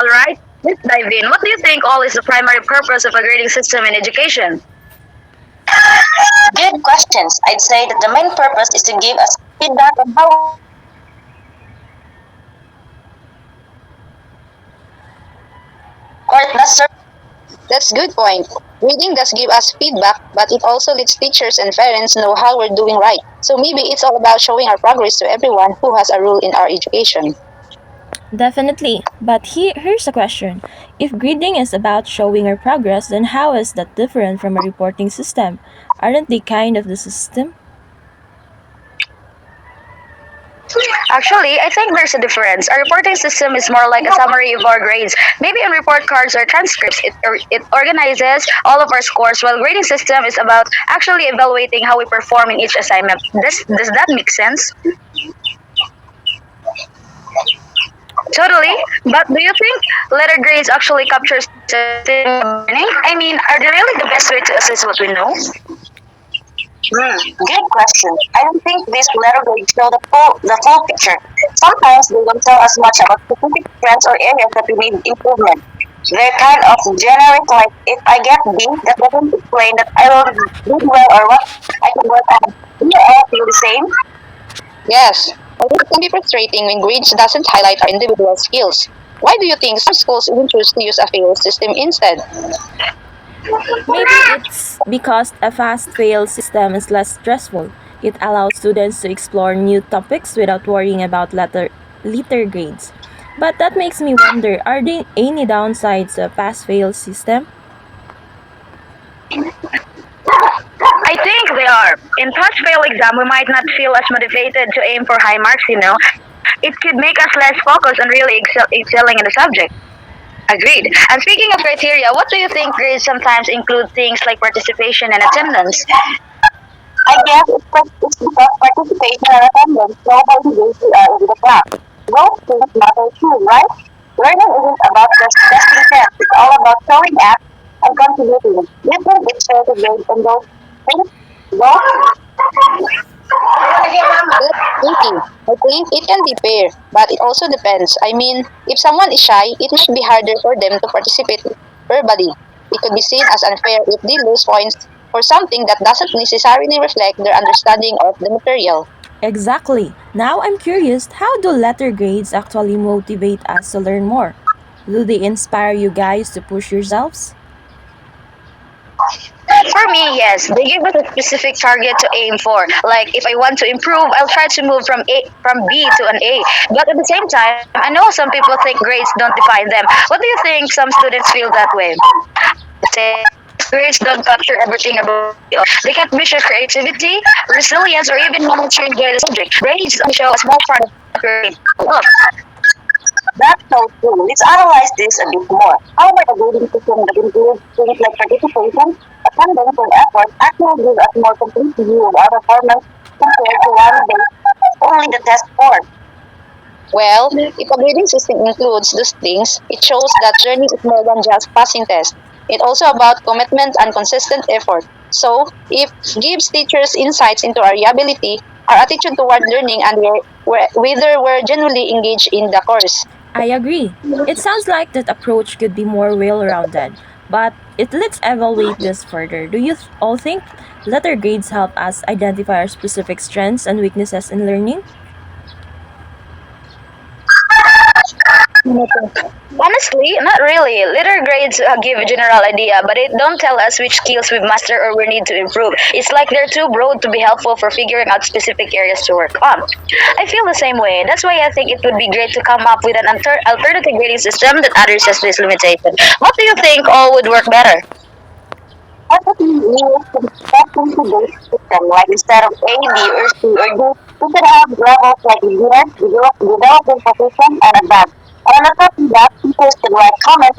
Alright, let's dive in. What do you think all is the primary purpose of a grading system in education? Good questions. I'd say that the main purpose is to give us feedback on how or it does serve. That's good point. Reading does give us feedback, but it also lets teachers and parents know how we're doing right. So maybe it's all about showing our progress to everyone who has a role in our education. Definitely. But here's a question. If grading is about showing our progress, then how is that different from a reporting system? Aren't they kind of the system? Actually, I think there's a difference. A reporting system is more like a summary of our grades. Maybe on report cards or transcripts, it organizes all of our scores, while grading system is about actually evaluating how we perform in each assignment. Does that make sense? Totally. But do you think letter grades actually capture learning? I mean, are they really the best way to assess what we know? Good question. I don't think these letter grades show the full picture. Sometimes they don't tell us much about specific trends or areas that we need improvement. They're kind of generic, like if I get B, that doesn't explain that I will do well or what I can work on. Do you all feel the same? Yes. I think it can be frustrating when grades doesn't highlight our individual skills. Why do you think some schools even choose to use a fail system instead? Maybe it's because a fast fail system is less stressful. It allows students to explore new topics without worrying about letter grades. But that makes me wonder, are there any downsides to a pass fail system? I think they are. In pass-fail exam, we might not feel as motivated to aim for high marks. It could make us less focused on really excelling in the subject. Agreed. And speaking of criteria, what do you think grades sometimes include things like participation and attendance? I guess it's because participation and attendance show how engaged we are in the class. Those things matter too, right? Learning isn't about just testing tests. It's all about showing up and contributing. Do you think it's fair to grade on those things? Those That's tricky. I think it can be fair, but it also depends. I mean, if someone is shy, it might be harder for them to participate verbally. It could be seen as unfair if they lose points for something that doesn't necessarily reflect their understanding of the material. Exactly. Now I'm curious, how do letter grades actually motivate us to learn more? Do they inspire you guys to push yourselves? For me, yes, they give us a specific target to aim for. Like if I want to improve, I'll try to move from B to an A. But at the same time, I know some people think grades don't define them. What do you think some students feel that way? Say grades don't capture everything about you. They can't measure creativity, resilience, or even how much you enjoy the subject. Grades only show a small part of your grade. Look, that's so true. Let's analyze this a bit more. How about a grading system that includes things like participation, attendance, and effort actually give us more complete view of our performance compared to one based only the test score? Well, if a grading system includes those things, it shows that learning is more than just passing tests. It's also about commitment and consistent effort. So, it gives teachers insights into our ability, our attitude toward learning, and whether we're genuinely engaged in the course. I agree. It sounds like that approach could be more well rounded. But let's evaluate this further. Do you all think letter grades help us identify our specific strengths and weaknesses in learning? Honestly, not really. Letter grades give a general idea, but it don't tell us which skills we've mastered or we need to improve. It's like they're too broad to be helpful for figuring out specific areas to work on. I feel the same way. That's why I think it would be great to come up with an alternative grading system that addresses this limitation. What do you think all would work better? What if we use competency-based system, like instead of A, B, or C, or D, we could have levels like beginner, developing position, and advanced. And on top of that, teachers could write comments